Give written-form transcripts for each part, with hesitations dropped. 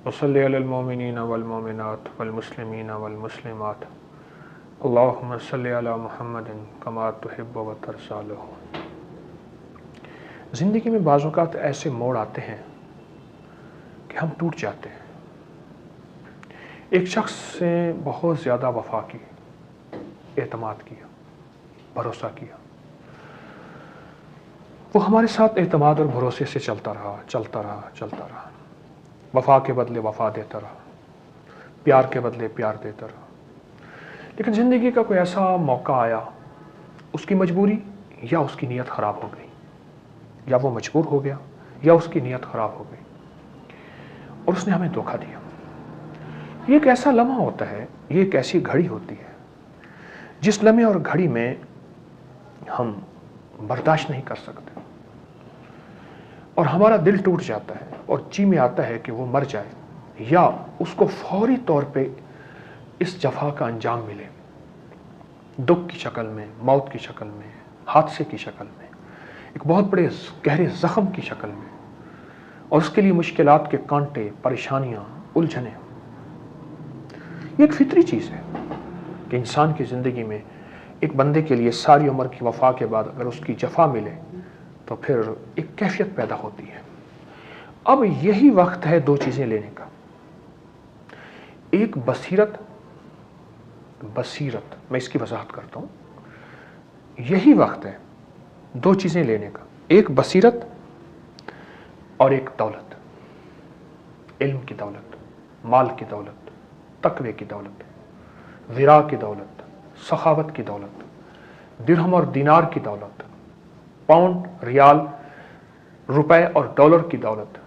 وصلی علی المؤمنین والمؤمنات والمسلمین والمسلمات اللہم صلی علی محمد کما تحب و ترضی له۔ زندگی میں بعض اوقات ایسے موڑ آتے ہیں کہ ہم ٹوٹ جاتے ہیں۔ ایک شخص سے بہت زیادہ وفا کی، اعتماد کیا، بھروسہ کیا، وہ ہمارے ساتھ اعتماد اور بھروسے سے چلتا رہا، وفا کے بدلے وفا دیتا رہا، پیار کے بدلے پیار دیتا رہا۔ لیکن زندگی کا کوئی ایسا موقع آیا، اس کی مجبوری یا اس کی نیت خراب ہو گئی، یا وہ مجبور ہو گیا یا اس کی نیت خراب ہو گئی اور اس نے ہمیں دھوکہ دیا۔ یہ ایک ایسا لمحہ ہوتا ہے، یہ ایک ایسی گھڑی ہوتی ہے جس لمحے اور گھڑی میں ہم برداشت نہیں کر سکتے اور ہمارا دل ٹوٹ جاتا ہے اور جی میں آتا ہے کہ وہ مر جائے یا اس کو فوری طور پہ اس جفا کا انجام ملے، دکھ کی شکل میں، موت کی شکل میں، حادثے کی شکل میں، ایک بہت بڑے گہرے زخم کی شکل میں، اور اس کے لیے مشکلات کے کانٹے، پریشانیاں، الجھنیں۔ یہ ایک فطری چیز ہے کہ انسان کی زندگی میں ایک بندے کے لیے ساری عمر کی وفا کے بعد اگر اس کی جفا ملے تو پھر ایک کیفیت پیدا ہوتی ہے۔ اب یہی وقت ہے دو چیزیں لینے کا، ایک بصیرت، میں اس کی وضاحت کرتا ہوں، یہی وقت ہے دو چیزیں لینے کا، ایک بصیرت اور ایک دولت، علم کی دولت، مال کی دولت، تقوی کی دولت، ورا کی دولت، سخاوت کی دولت، درہم اور دینار کی دولت، پاؤنڈ، ریال، روپے اور ڈالر کی دولت۔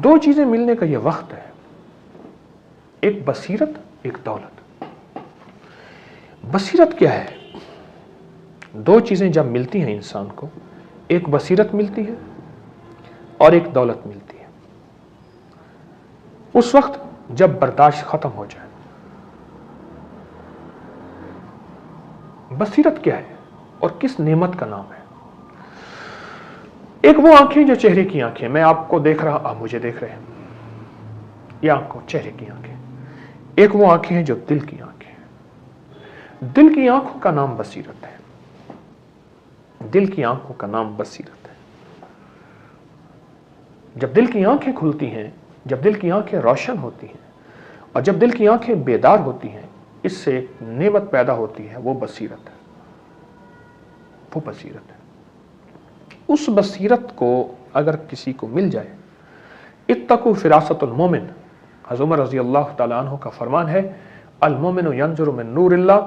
دو چیزیں ملنے کا یہ وقت ہے، ایک بصیرت، ایک دولت۔ بصیرت کیا ہے؟ دو چیزیں جب ملتی ہیں انسان کو، ایک بصیرت ملتی ہے اور ایک دولت ملتی ہے، اس وقت جب برداشت ختم ہو جائے۔ بصیرت کیا ہے اور کس نعمت کا نام ہے؟ ایک وہ آنکھیں جو چہرے کی آنکھیں، میں آپ کو دیکھ رہا، آپ مجھے دیکھ رہے ہیں، یہ آنکھوں چہرے کی آنکھیں۔ ایک وہ آنکھیں ہیں جو دل کی آنکھیں ہیں۔ دل کی آنکھوں کا نام بصیرت ہے، دل کی آنکھوں کا نام بصیرت ہے۔ جب دل کی آنکھیں کھلتی ہیں، جب دل کی آنکھیں روشن ہوتی ہیں اور جب دل کی آنکھیں بیدار ہوتی ہیں، اس سے ایک نعمت پیدا ہوتی ہے، وہ بصیرت ہے، وہ بصیرت ہے۔ اس بصیرت کو اگر کسی کو مل جائے، اتقوا فراست المومن، حضرت عمر رضی اللہ تعالیٰ عنہ کا فرمان ہے، المومن ینظر من نور اللہ،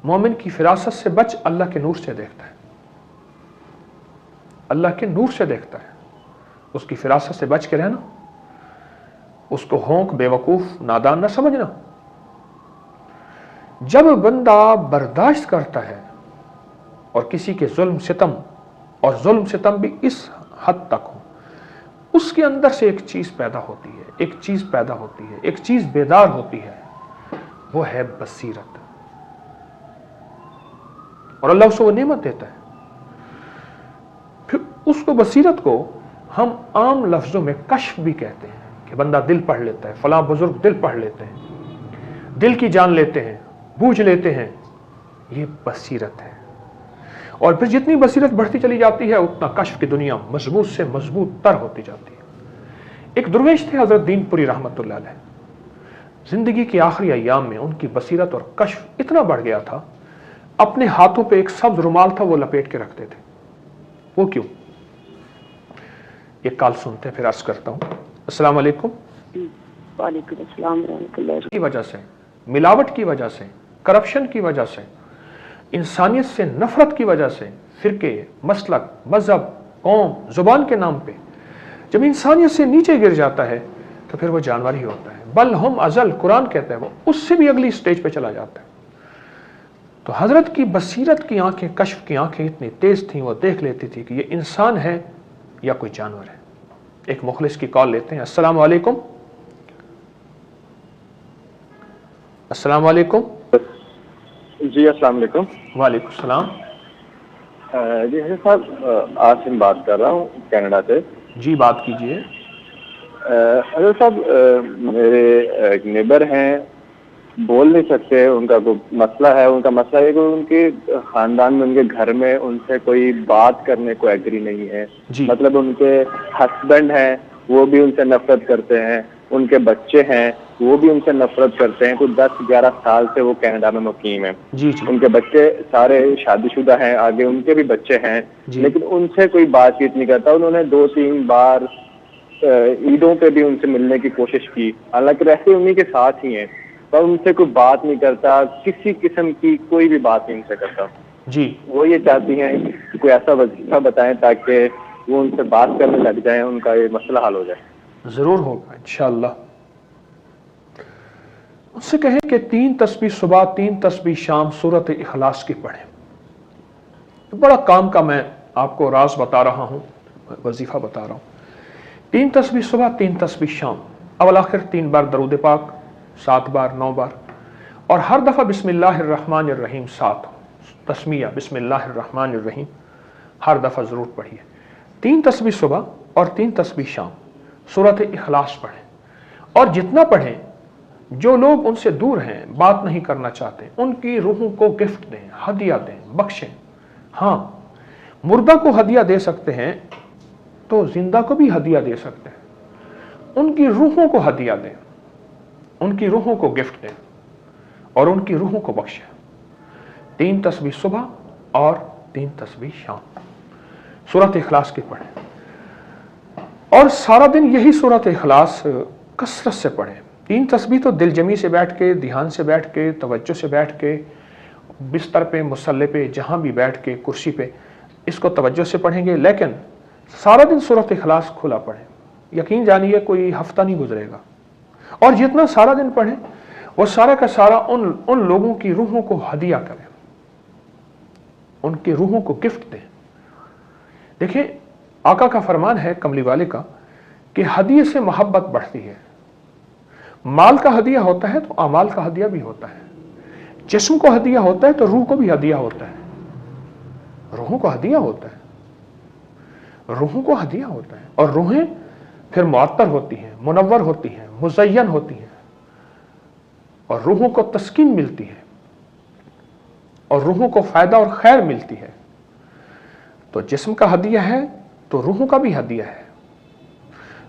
مومن کی فراست سے بچ، اللہ کے نور سے دیکھتا ہے، اللہ کے نور سے دیکھتا ہے، اس کی فراست سے بچ کے رہنا، اس کو ہونک، بے وقوف، نادان نہ سمجھنا۔ جب بندہ برداشت کرتا ہے اور کسی کے ظلم ستم، اور ظلم ستم بھی اس حد تک ہو، اس کے اندر سے ایک چیز پیدا ہوتی ہے، ایک چیز پیدا ہوتی ہے، ایک چیز بیدار ہوتی ہے، وہ ہے بصیرت، اور اللہ اسے وہ نعمت دیتا ہے۔ پھر اس کو بصیرت کو ہم عام لفظوں میں کشف بھی کہتے ہیں، کہ بندہ دل پڑھ لیتا ہے، فلاں بزرگ دل پڑھ لیتے ہیں، دل کی جان لیتے ہیں، بوجھ لیتے ہیں، یہ بصیرت ہے۔ اور پھر جتنی بصیرت بڑھتی چلی جاتی ہے اتنا کشف کی دنیا مضبوط سے مضبوط تر ہوتی جاتی ہے۔ ایک درویش تھے حضرت دین پوری رحمت اللہ علیہ، زندگی کے آخری ایام میں ان کی بصیرت اور کشف اتنا بڑھ گیا تھا، اپنے ہاتھوں پہ ایک سبز رومال تھا، وہ لپیٹ کے رکھتے تھے۔ وہ کیوں؟ ایک کال سنتے ہیں، پھر عرض کرتا ہوں۔ السلام علیکم۔ وعلیکم السلام ورحمۃ اللہ۔ کی وجہ سے، ملاوٹ کی وجہ سے، کرپشن کی وجہ سے، انسانیت سے نفرت کی وجہ سے، فرقے، مسلک، مذہب، قوم، زبان کے نام پہ جب انسانیت سے نیچے گر جاتا ہے تو پھر وہ جانور ہی ہوتا ہے، بل ہم ازل، قرآن کہتا ہے، وہ اس سے بھی اگلی سٹیج پہ چلا جاتا ہے۔ تو حضرت کی بصیرت کی آنکھیں، کشف کی آنکھیں اتنی تیز تھیں، وہ دیکھ لیتی تھی کہ یہ انسان ہے یا کوئی جانور ہے۔ ایک مخلص کی کال لیتے ہیں۔ السلام علیکم۔ السلام علیکم۔ جی السلام علیکم۔ وعلیکم السلام۔ جی حضرت صاحب، عاصم بات کر رہا ہوں کینیڈا سے۔ جی بات کیجئے۔ حضرت صاحب میرے ایک نیبر ہیں, بول نہیں سکتے, ان کا کوئی مسئلہ ہے. ان کا مسئلہ ہے کہ ان کے خاندان میں, ان کے گھر میں ان سے کوئی بات کرنے کو ایگری نہیں ہے. مطلب ان کے ہسبینڈ ہیں وہ بھی ان سے نفرت کرتے ہیں, ان کے بچے ہیں وہ بھی ان سے نفرت کرتے ہیں. کچھ 10-11 سال سے وہ کینیڈا میں مقیم ہیں. ان کے بچے سارے شادی شدہ ہیں, آگے ان کے بھی بچے ہیں, لیکن ان سے کوئی بات چیت نہیں کرتا. انہوں نے 2-3 بار عیدوں پہ بھی ان سے ملنے کی کوشش کی, حالانکہ رہتے انہی کے ساتھ ہی ہیں, پر ان سے کوئی بات نہیں کرتا, کسی قسم کی کوئی بھی بات نہیں ان سے کرتا. وہ یہ چاہتی ہیں کہ کوئی ایسا وظیفہ بتائیں تاکہ وہ ان سے بات کرنے لگ جائیں, ان کا یہ مسئلہ حل ہو جائے. ضرور ہوگا انشاءاللہ. ان سے کہیں کہ 3 تسبیح صبح 3 تسبیح شام سورۃ اخلاص کی پڑھیں. بڑا کام کا میں آپ کو راز بتا رہا ہوں, وظیفہ بتا رہا ہوں. 3 تسبیح صبح 3 تسبیح شام, اول آخر 3 بار درود پاک, 7 بار 9 بار, اور ہر دفعہ بسم اللہ الرحمن الرحیم 7 تسمیہ بسم اللہ الرحمن الرحیم ہر دفعہ ضرور پڑھیے. 3 تسبیح صبح اور 3 تسبیح شام سورۃ اخلاص پڑھیں, اور جتنا پڑھیں جو لوگ ان سے دور ہیں, بات نہیں کرنا چاہتے, ان کی روحوں کو گفٹ دیں, ہدیہ دیں, بخشیں. ہاں, مردہ کو ہدیہ دے سکتے ہیں تو زندہ کو بھی ہدیہ دے سکتے ہیں. ان کی روحوں کو ہدیہ دیں, ان کی روحوں کو گفٹ دیں, اور ان کی روحوں کو بخشیں. 3 تسبیح صبح اور 3 تسبیح شام سورۃ اخلاص کی پڑھیں, اور سارا دن یہی سورۃ اخلاص کثرت سے پڑھیں. 3 تسبیح تو دل جمی سے بیٹھ کے, دھیان سے بیٹھ کے, توجہ سے بیٹھ کے, بستر پہ, مصلے پہ, جہاں بھی بیٹھ کے, کرسی پہ, اس کو توجہ سے پڑھیں گے. لیکن سارا دن سورۃ اخلاص کھلا پڑھیں, یقین جانیے کوئی ہفتہ نہیں گزرے گا. اور جتنا سارا دن پڑھیں وہ سارا کا سارا ان لوگوں کی روحوں کو ہدیہ کریں, ان کی روحوں کو گفٹ دیں. دیکھیں, آقا کا فرمان ہے کملی والے کا کہ ہدیے سے محبت بڑھتی ہے. مال کا ہدیہ ہوتا ہے تو اعمال کا ہدیہ بھی ہوتا ہے. جسم کو ہدیہ ہوتا ہے تو روح کو بھی ہدیہ ہوتا ہے. روحوں کو ہدیہ ہوتا ہے, روحوں کو ہدیہ ہوتا ہے. اور روحیں پھر معطر ہوتی ہیں, منور ہوتی ہیں, مزین ہوتی ہیں, اور روحوں کو تسکین ملتی ہے, اور روحوں کو فائدہ اور خیر ملتی ہے. تو جسم کا ہدیہ ہے تو روحوں کا بھی ہدیہ ہے.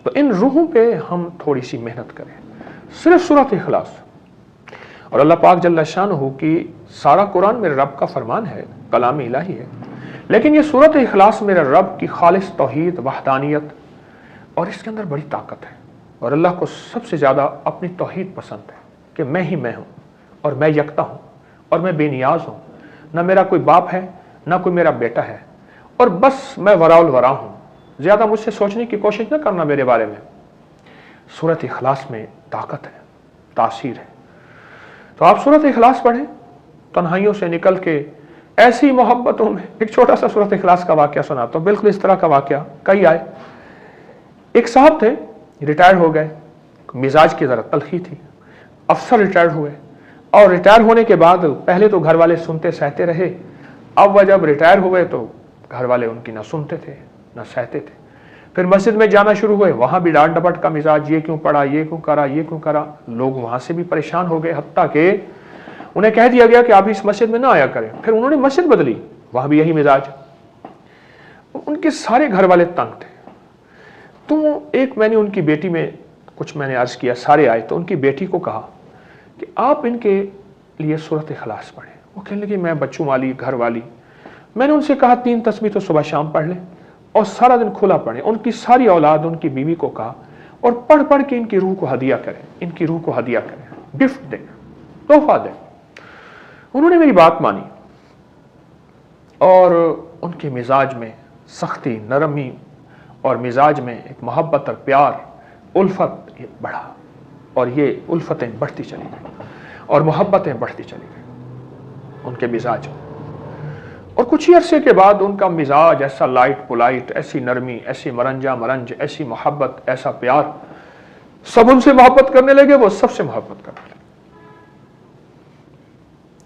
تو ان روحوں پہ ہم تھوڑی سی محنت کریں. صرف سورۃ اخلاص, اور اللہ پاک جل شانہ کی سارا قرآن میرے رب کا فرمان ہے, کلام الہی ہے, لیکن یہ سورۃ اخلاص میرے رب کی خالص توحید, وحدانیت, اور اس کے اندر بڑی طاقت ہے. اور اللہ کو سب سے زیادہ اپنی توحید پسند ہے کہ میں ہی میں ہوں, اور میں یکتا ہوں, اور میں بے نیاز ہوں, نہ میرا کوئی باپ ہے نہ کوئی میرا بیٹا ہے, اور بس میں وراء الورا ہوں. زیادہ مجھ سے سوچنے کی کوشش نہ کرنا میرے بارے میں. سورۃ اخلاص میں طاقت ہے, تاثیر ہے. تو آپ سورۃ اخلاص پڑھیں, تنہائیوں سے نکل کے ایسی محبتوں میں. ایک چھوٹا سا سورۃ اخلاص کا واقعہ سناتا ہوں, بالکل اس طرح کا واقعہ کئی آئے. ایک صاحب تھے, ریٹائر ہو گئے, مزاج کی ذرا تلخی تھی. افسر ریٹائر ہوئے, اور ریٹائر ہونے کے بعد پہلے تو گھر والے سنتے سہتے رہے. اب وہ جب ریٹائر ہوئے تو گھر والے ان کی نہ سنتے تھے نہ سہتے تھے. پھر مسجد میں جانا شروع ہوئے, وہاں بھی ڈانٹ ڈپٹ کا مزاج, یہ کیوں پڑھا, یہ کیوں کرا, یہ کیوں کرا. لوگ وہاں سے بھی پریشان ہو گئے, حتیٰ کہ انہیں کہہ دیا گیا کہ آپ اس مسجد میں نہ آیا کریں. پھر انہوں نے مسجد بدلی, وہاں بھی یہی مزاج. ان کے سارے گھر والے تنگ تھے. تو ایک میں نے ان کی بیٹی میں کچھ میں نے عرض کیا, سارے آئے, تو ان کی بیٹی کو کہا کہ آپ ان کے لیے سورۃ اخلاص پڑھیں. وہ کہنے لگے میں بچوں والی, گھر والی. میں نے ان سے کہا 3 تسبیح تو صبح شام پڑھ لیں, اور سارا دن کھلا پڑھیں. ان کی ساری اولاد, ان کی بیوی کو کہا, اور پڑھ پڑھ کے ان کی روح کو ہدیہ کریں, ان کی روح کو ہدیہ کریں, گفٹ دیں, تحفہ دیں. انہوں نے میری بات مانی, اور ان کے مزاج میں سختی, نرمی, اور مزاج میں ایک محبت اور پیار, الفت بڑھا. اور یہ الفتیں بڑھتی چلی گئیں, اور محبتیں بڑھتی چلی گئیں ان کے مزاج میں. اور کچھ ہی عرصے کے بعد ان کا مزاج ایسا لائٹ پولائٹ, ایسی نرمی, ایسی مرنجا مرنج, ایسی محبت, ایسا پیار. سب ان سے محبت کرنے لگے, وہ سب سے محبت کرنے لگے.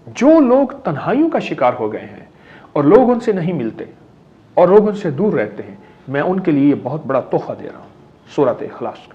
جو لوگ تنہائیوں کا شکار ہو گئے ہیں اور لوگ ان سے نہیں ملتے اور لوگ ان سے دور رہتے ہیں, میں ان کے لیے بہت بڑا تحفہ دے رہا ہوں, سورۃ اخلاص کا.